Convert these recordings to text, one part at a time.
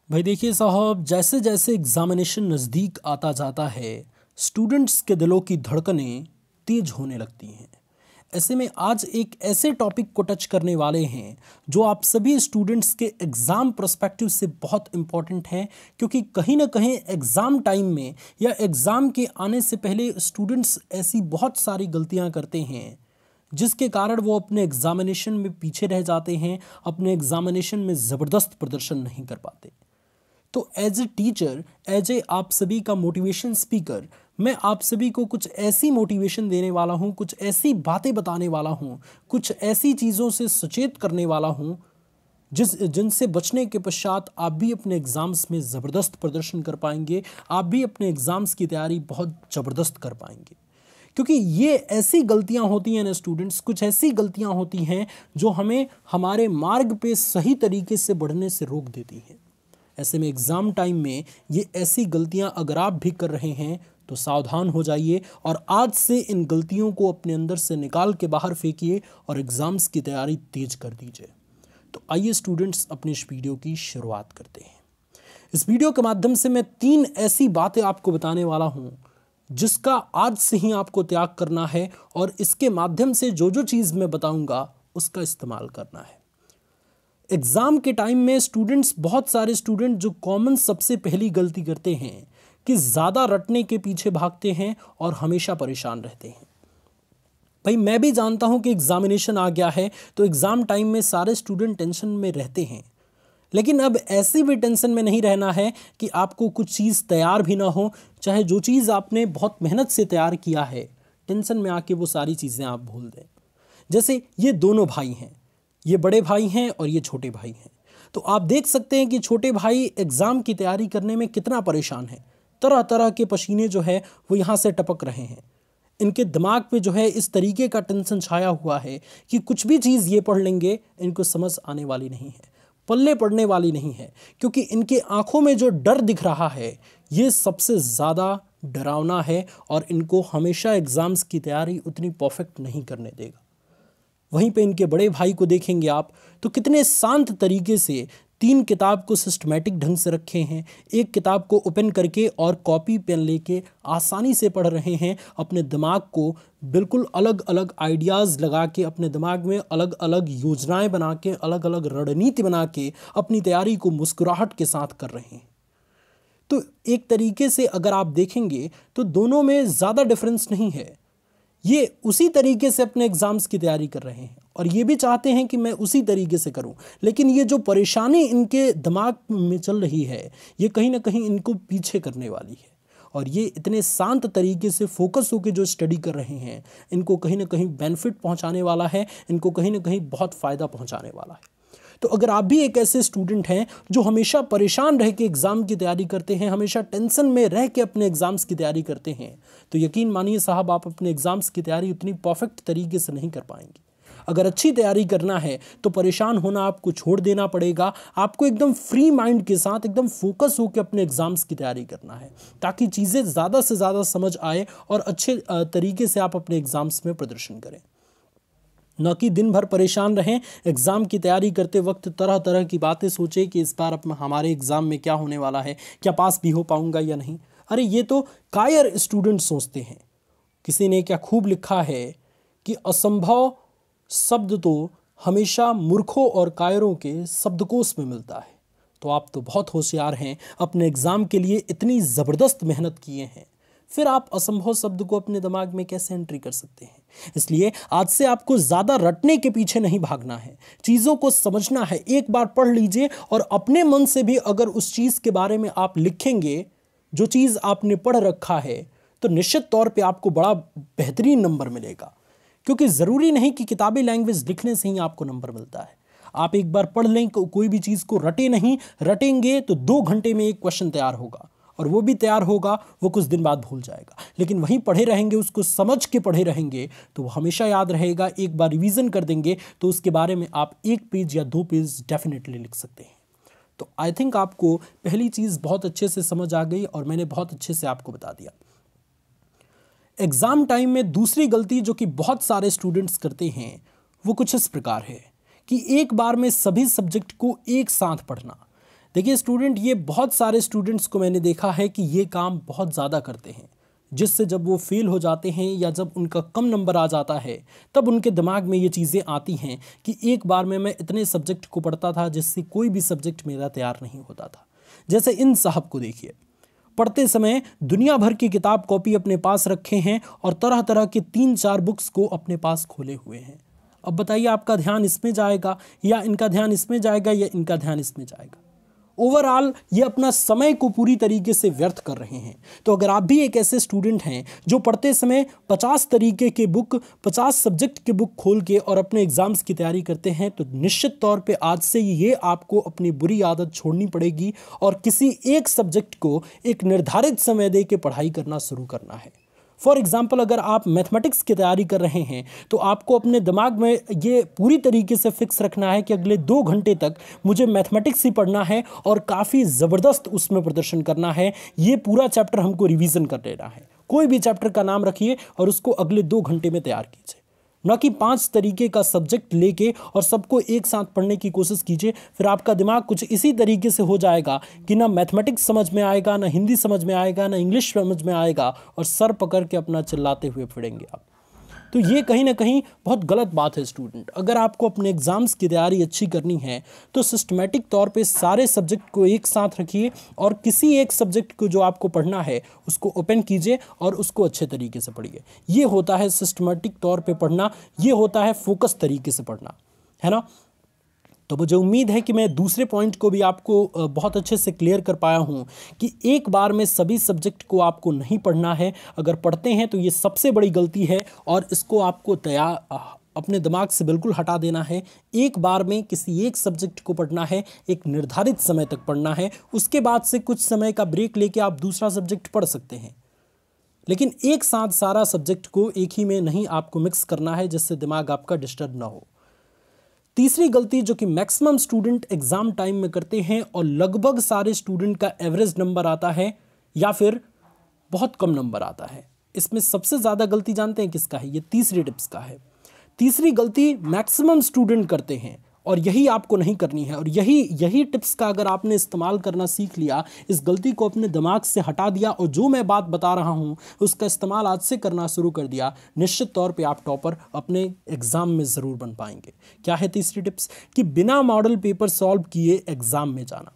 भाई देखिए साहब, जैसे जैसे एग्जामिनेशन नज़दीक आता जाता है स्टूडेंट्स के दिलों की धड़कनें तेज होने लगती हैं। ऐसे में आज एक ऐसे टॉपिक को टच करने वाले हैं जो आप सभी स्टूडेंट्स के एग्ज़ाम पर्सपेक्टिव से बहुत इम्पॉर्टेंट है, क्योंकि कहीं ना कहीं एग्ज़ाम टाइम में या एग्ज़ाम के आने से पहले स्टूडेंट्स ऐसी बहुत सारी गलतियां करते हैं जिसके कारण वो अपने एग्ज़ामिनेशन में पीछे रह जाते हैं, अपने एग्ज़ामिनेशन में ज़बरदस्त प्रदर्शन नहीं कर पाते। तो as a teacher, as a आप सभी का मोटिवेशन स्पीकर, मैं आप सभी को कुछ ऐसी मोटिवेशन देने वाला हूँ, कुछ ऐसी बातें बताने वाला हूँ, कुछ ऐसी चीज़ों से सचेत करने वाला हूँ जिनसे बचने के पश्चात आप भी अपने एग्ज़ाम्स में ज़बरदस्त प्रदर्शन कर पाएंगे, आप भी अपने एग्ज़ाम्स की तैयारी बहुत ज़बरदस्त कर पाएंगे। क्योंकि ये ऐसी गलतियां होती हैं ना स्टूडेंट्स, कुछ ऐसी गलतियां होती हैं जो हमें हमारे मार्ग पे सही तरीके से बढ़ने से रोक देती हैं। ऐसे में एग्ज़ाम टाइम में ये ऐसी गलतियां अगर आप भी कर रहे हैं तो सावधान हो जाइए और आज से इन गलतियों को अपने अंदर से निकाल के बाहर फेंकिए और एग्ज़ाम्स की तैयारी तेज कर दीजिए। तो आइए स्टूडेंट्स, अपनी इस वीडियो की शुरुआत करते हैं। इस वीडियो के माध्यम से मैं 3 ऐसी बातें आपको बताने वाला हूं जिसका आज से ही आपको त्याग करना है और इसके माध्यम से जो जो चीज़ मैं बताऊंगा उसका इस्तेमाल करना है। एग्ज़ाम के टाइम में स्टूडेंट्स, बहुत सारे स्टूडेंट जो कॉमन सबसे पहली गलती करते हैं कि ज़्यादा रटने के पीछे भागते हैं और हमेशा परेशान रहते हैं। भाई मैं भी जानता हूं कि एग्ज़ामिनेशन आ गया है तो एग्ज़ाम टाइम में सारे स्टूडेंट टेंशन में रहते हैं, लेकिन अब ऐसी भी टेंशन में नहीं रहना है कि आपको कुछ चीज़ तैयार भी ना हो, चाहे जो चीज़ आपने बहुत मेहनत से तैयार किया है, टेंशन में आके वो सारी चीज़ें आप भूल दें। जैसे ये दोनों भाई हैं, ये बड़े भाई हैं और ये छोटे भाई हैं। तो आप देख सकते हैं कि छोटे भाई एग्ज़ाम की तैयारी करने में कितना परेशान है। तरह तरह के पसीने जो है वो यहाँ से टपक रहे हैं। इनके दिमाग पे जो है इस तरीके का टेंशन छाया हुआ है कि कुछ भी चीज़ ये पढ़ लेंगे इनको समझ आने वाली नहीं है, पल्ले पड़ने वाली नहीं है, क्योंकि इनके आंखों में जो डर दिख रहा है ये सबसे ज़्यादा डरावना है और इनको हमेशा एग्ज़ाम्स की तैयारी उतनी परफेक्ट नहीं करने देगा। वहीं पे इनके बड़े भाई को देखेंगे आप तो कितने शांत तरीके से 3 किताब को सिस्टमेटिक ढंग से रखे हैं, एक किताब को ओपन करके और कॉपी पेन लेके आसानी से पढ़ रहे हैं, अपने दिमाग को बिल्कुल अलग अलग आइडियाज़ लगा के, अपने दिमाग में अलग अलग योजनाएं बना के, अलग अलग रणनीति बना के अपनी तैयारी को मुस्कुराहट के साथ कर रहे हैं। तो एक तरीके से अगर आप देखेंगे तो दोनों में ज़्यादा डिफरेंस नहीं है। ये उसी तरीके से अपने एग्ज़ाम्स की तैयारी कर रहे हैं और ये भी चाहते हैं कि मैं उसी तरीके से करूं, लेकिन ये जो परेशानी इनके दिमाग में चल रही है ये कहीं ना कहीं इनको पीछे करने वाली है। और ये इतने शांत तरीके से फोकस होकर जो स्टडी कर रहे हैं इनको कहीं ना कहीं बेनिफिट पहुंचाने वाला है, इनको कहीं ना कहीं बहुत फ़ायदा पहुंचाने वाला है। तो अगर आप भी एक ऐसे स्टूडेंट हैं जो हमेशा परेशान रह के एग्ज़ाम की तैयारी करते हैं, हमेशा टेंशन में रह के अपने एग्ज़ाम्स की तैयारी करते हैं, तो यकीन मानिए साहब आप अपने एग्ज़ाम्स की तैयारी उतनी परफेक्ट तरीके से नहीं कर पाएंगे। अगर अच्छी तैयारी करना है तो परेशान होना आपको छोड़ देना पड़ेगा। आपको एकदम फ्री माइंड के साथ एकदम फोकस होकर अपने एग्ज़ाम्स की तैयारी करना है, ताकि चीज़ें ज़्यादा से ज़्यादा समझ आए और अच्छे तरीके से आप अपने एग्ज़ाम्स में प्रदर्शन करें। न कि दिन भर परेशान रहें एग्ज़ाम की तैयारी करते वक्त, तरह तरह की बातें सोचें कि इस बार अब हमारे एग्ज़ाम में क्या होने वाला है, क्या पास भी हो पाऊंगा या नहीं। अरे ये तो कायर स्टूडेंट सोचते हैं। किसी ने क्या खूब लिखा है कि असंभव शब्द तो हमेशा मूर्खों और कायरों के शब्दकोश में मिलता है। तो आप तो बहुत होशियार हैं, अपने एग्ज़ाम के लिए इतनी ज़बरदस्त मेहनत किए हैं, फिर आप असंभव शब्द को अपने दिमाग में कैसे एंट्री कर सकते हैं। इसलिए आज से आपको ज़्यादा रटने के पीछे नहीं भागना है, चीज़ों को समझना है। एक बार पढ़ लीजिए और अपने मन से भी अगर उस चीज़ के बारे में आप लिखेंगे जो चीज़ आपने पढ़ रखा है, तो निश्चित तौर पे आपको बड़ा बेहतरीन नंबर मिलेगा। क्योंकि ज़रूरी नहीं कि किताबी लैंग्वेज लिखने से ही आपको नंबर मिलता है। आप एक बार पढ़ लें, कोई भी चीज़ को रटे नहीं, रटेंगे तो 2 घंटे में एक क्वेश्चन तैयार होगा और वो भी तैयार होगा, वो कुछ दिन बाद भूल जाएगा। लेकिन वहीं पढ़े रहेंगे, उसको समझ के पढ़े रहेंगे तो वो हमेशा याद रहेगा। एक बार रिवीजन कर देंगे तो उसके बारे में आप 1 पेज या 2 पेज डेफिनेटली लिख सकते हैं। तो आई थिंक आपको पहली चीज़ बहुत अच्छे से समझ आ गई और मैंने बहुत अच्छे से आपको बता दिया। एग्ज़ाम टाइम में दूसरी गलती जो कि बहुत सारे स्टूडेंट्स करते हैं वो कुछ इस प्रकार है कि एक बार में सभी सब्जेक्ट को एक साथ पढ़ना। देखिए स्टूडेंट, ये बहुत सारे स्टूडेंट्स को मैंने देखा है कि ये काम बहुत ज़्यादा करते हैं, जिससे जब वो फेल हो जाते हैं या जब उनका कम नंबर आ जाता है तब उनके दिमाग में ये चीज़ें आती हैं कि एक बार में मैं इतने सब्जेक्ट को पढ़ता था जिससे कोई भी सब्जेक्ट मेरा तैयार नहीं होता था। जैसे इन साहब को देखिए, पढ़ते समय दुनिया भर की किताब कॉपी अपने पास रखे हैं और तरह तरह के 3-4 बुक्स को अपने पास खोले हुए हैं। अब बताइए, आपका ध्यान इसमें जाएगा या इनका ध्यान इसमें जाएगा या इनका ध्यान इसमें जाएगा? ओवरऑल ये अपना समय को पूरी तरीके से व्यर्थ कर रहे हैं। तो अगर आप भी एक ऐसे स्टूडेंट हैं जो पढ़ते समय 50 तरीके के बुक, 50 सब्जेक्ट के बुक खोल के और अपने एग्जाम्स की तैयारी करते हैं, तो निश्चित तौर पे आज से ये आपको अपनी बुरी आदत छोड़नी पड़ेगी और किसी एक सब्जेक्ट को एक निर्धारित समय दे के पढ़ाई करना शुरू करना है। फॉर एग्जाम्पल, अगर आप मैथमेटिक्स की तैयारी कर रहे हैं तो आपको अपने दिमाग में ये पूरी तरीके से फिक्स रखना है कि अगले 2 घंटे तक मुझे मैथमेटिक्स ही पढ़ना है और काफ़ी ज़बरदस्त उसमें प्रदर्शन करना है। ये पूरा चैप्टर हमको रिवीजन कर लेना है। कोई भी चैप्टर का नाम रखिए और उसको अगले 2 घंटे में तैयार कीजिए, न कि 5 तरीके का सब्जेक्ट लेके और सबको एक साथ पढ़ने की कोशिश कीजिए। फिर आपका दिमाग कुछ इसी तरीके से हो जाएगा कि ना मैथमेटिक्स समझ में आएगा, ना हिंदी समझ में आएगा, ना इंग्लिश समझ में आएगा और सर पकड़ के अपना चिल्लाते हुए फिरेंगे आप। तो ये कहीं ना कहीं बहुत गलत बात है स्टूडेंट। अगर आपको अपने एग्जाम्स की तैयारी अच्छी करनी है तो सिस्टमेटिक तौर पे सारे सब्जेक्ट को एक साथ रखिए और किसी एक सब्जेक्ट को जो आपको पढ़ना है उसको ओपन कीजिए और उसको अच्छे तरीके से पढ़िए। ये होता है सिस्टमेटिक तौर पे पढ़ना, ये होता है फोकस तरीके से पढ़ना, है ना। तो मुझे उम्मीद है कि मैं दूसरे पॉइंट को भी आपको बहुत अच्छे से क्लियर कर पाया हूँ कि एक बार में सभी सब्जेक्ट को आपको नहीं पढ़ना है। अगर पढ़ते हैं तो ये सबसे बड़ी गलती है और इसको आपको अपने दिमाग से बिल्कुल हटा देना है। एक बार में किसी एक सब्जेक्ट को पढ़ना है, एक निर्धारित समय तक पढ़ना है, उसके बाद से कुछ समय का ब्रेक लेके आप दूसरा सब्जेक्ट पढ़ सकते हैं, लेकिन एक साथ सारा सब्जेक्ट को एक ही में नहीं आपको मिक्स करना है, जिससे दिमाग आपका डिस्टर्ब ना हो। तीसरी गलती जो कि मैक्सिमम स्टूडेंट एग्जाम टाइम में करते हैं और लगभग सारे स्टूडेंट का एवरेज नंबर आता है या फिर बहुत कम नंबर आता है, इसमें सबसे ज़्यादा गलती जानते हैं किसका है? ये तीसरी टिप्स का है। तीसरी गलती मैक्सिमम स्टूडेंट करते हैं और यही आपको नहीं करनी है। और यही टिप्स का अगर आपने इस्तेमाल करना सीख लिया, इस गलती को अपने दिमाग से हटा दिया और जो मैं बात बता रहा हूँ उसका इस्तेमाल आज से करना शुरू कर दिया, निश्चित तौर पे आप टॉपर अपने एग्ज़ाम में ज़रूर बन पाएंगे। क्या है तीसरी टिप्स? कि बिना मॉडल पेपर सॉल्व किए एग्ज़ाम में जाना।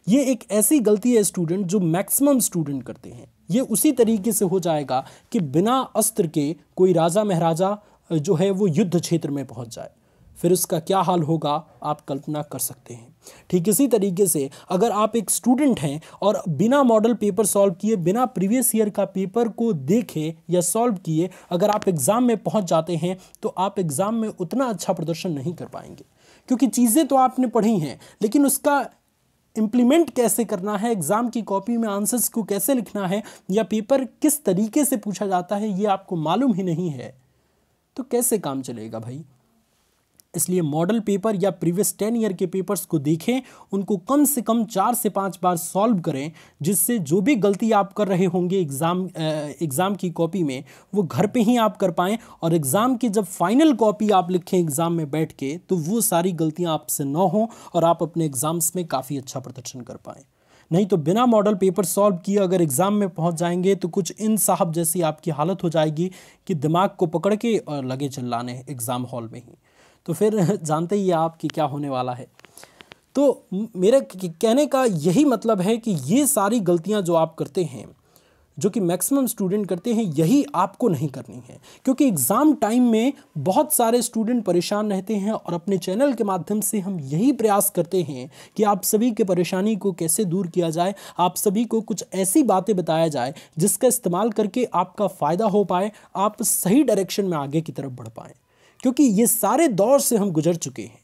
ये एक ऐसी गलती है स्टूडेंट जो मैक्सिमम स्टूडेंट करते हैं। ये उसी तरीके से हो जाएगा कि बिना अस्त्र के कोई राजा महाराजा जो है वो युद्ध क्षेत्र में पहुँच जाए, फिर उसका क्या हाल होगा आप कल्पना कर सकते हैं। ठीक इसी तरीके से अगर आप एक स्टूडेंट हैं और बिना मॉडल पेपर सॉल्व किए, बिना प्रीवियस ईयर का पेपर को देखे या सॉल्व किए अगर आप एग्ज़ाम में पहुंच जाते हैं तो आप एग्ज़ाम में उतना अच्छा प्रदर्शन नहीं कर पाएंगे, क्योंकि चीज़ें तो आपने पढ़ी हैं लेकिन उसका इम्प्लीमेंट कैसे करना है, एग्ज़ाम की कॉपी में आंसर्स को कैसे लिखना है या पेपर किस तरीके से पूछा जाता है ये आपको मालूम ही नहीं है, तो कैसे काम चलेगा भाई। इसलिए मॉडल पेपर या प्रीवियस 10 ईयर के पेपर्स को देखें, उनको कम से कम 4 से 5 बार सॉल्व करें, जिससे जो भी गलती आप कर रहे होंगे एग्ज़ाम की कॉपी में वो घर पे ही आप कर पाएँ और एग्ज़ाम की जब फाइनल कॉपी आप लिखें एग्ज़ाम में बैठ के तो वो सारी गलतियां आपसे ना हों और आप अपने एग्ज़ाम्स में काफ़ी अच्छा प्रदर्शन कर पाएँ। नहीं तो बिना मॉडल पेपर सॉल्व किए अगर एग्ज़ाम में पहुंच जाएंगे तो कुछ इन साहब जैसी आपकी हालत हो जाएगी कि दिमाग को पकड़ के और लगे चिल्लाने एग्ज़ाम हॉल में ही। तो फिर जानते ही आप कि क्या होने वाला है। तो मेरे कहने का यही मतलब है कि ये सारी गलतियां जो आप करते हैं, जो कि मैक्सिमम स्टूडेंट करते हैं, यही आपको नहीं करनी है, क्योंकि एग्ज़ाम टाइम में बहुत सारे स्टूडेंट परेशान रहते हैं और अपने चैनल के माध्यम से हम यही प्रयास करते हैं कि आप सभी के परेशानी को कैसे दूर किया जाए, आप सभी को कुछ ऐसी बातें बताया जाए जिसका इस्तेमाल करके आपका फ़ायदा हो पाए, आप सही डायरेक्शन में आगे की तरफ बढ़ पाएँ, क्योंकि ये सारे दौर से हम गुजर चुके हैं।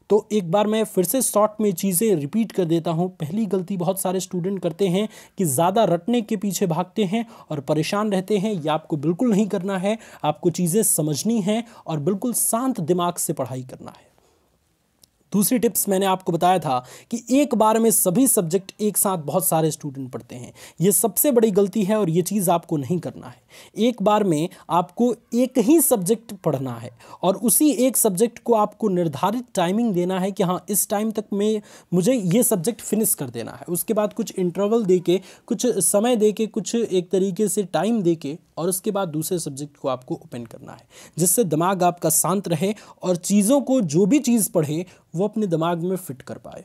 तो एक बार मैं फिर से शॉर्ट में चीज़ें रिपीट कर देता हूँ। पहली गलती बहुत सारे स्टूडेंट करते हैं कि ज़्यादा रटने के पीछे भागते हैं और परेशान रहते हैं। ये आपको बिल्कुल नहीं करना है। आपको चीज़ें समझनी हैं और बिल्कुल शांत दिमाग से पढ़ाई करना है। दूसरी टिप्स मैंने आपको बताया था कि एक बार में सभी सब्जेक्ट एक साथ बहुत सारे स्टूडेंट पढ़ते हैं। ये सबसे बड़ी गलती है और ये चीज़ आपको नहीं करना है। एक बार में आपको एक ही सब्जेक्ट पढ़ना है और उसी एक सब्जेक्ट को आपको निर्धारित टाइमिंग देना है कि हाँ, इस टाइम तक में मुझे ये सब्जेक्ट फिनिश कर देना है। उसके बाद कुछ इंटरवल दे के, कुछ समय दे के, कुछ एक तरीके से टाइम दे के और उसके बाद दूसरे सब्जेक्ट को आपको ओपन करना है, जिससे दिमाग आपका शांत रहे और चीज़ों को, जो भी चीज़ पढ़े वो अपने दिमाग में फिट कर पाए।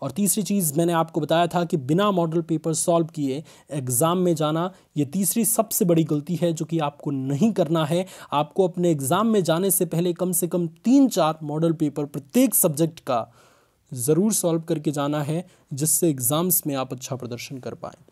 और तीसरी चीज़ मैंने आपको बताया था कि बिना मॉडल पेपर सॉल्व किए एग्ज़ाम में जाना, ये तीसरी सबसे बड़ी गलती है जो कि आपको नहीं करना है। आपको अपने एग्ज़ाम में जाने से पहले से कम 3-4 मॉडल पेपर प्रत्येक सब्जेक्ट का ज़रूर सॉल्व करके जाना है, जिससे एग्ज़ाम्स में आप अच्छा प्रदर्शन कर पाएँ।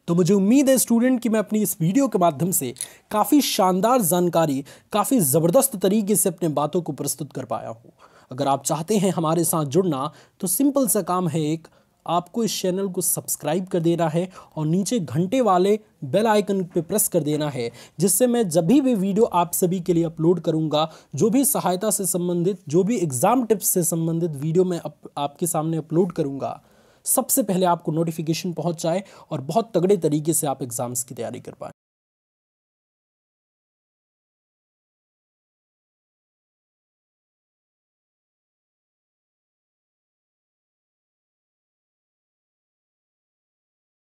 तो मुझे उम्मीद है स्टूडेंट कि मैं अपनी इस वीडियो के माध्यम से काफ़ी शानदार जानकारी, काफ़ी ज़बरदस्त तरीके से अपने बातों को प्रस्तुत कर पाया हूँ। अगर आप चाहते हैं हमारे साथ जुड़ना तो सिंपल सा काम है, एक आपको इस चैनल को सब्सक्राइब कर देना है और नीचे घंटे वाले बेल आइकन पे प्रेस कर देना है, जिससे मैं जब भी वीडियो आप सभी के लिए अपलोड करूंगा, जो भी सहायता से संबंधित, जो भी एग्ज़ाम टिप्स से संबंधित वीडियो मैं आपके सामने अपलोड करूंगा, सबसे पहले आपको नोटिफिकेशन पहुंच जाए और बहुत तगड़े तरीके से आप एग्ज़ाम्स की तैयारी कर पाएँ।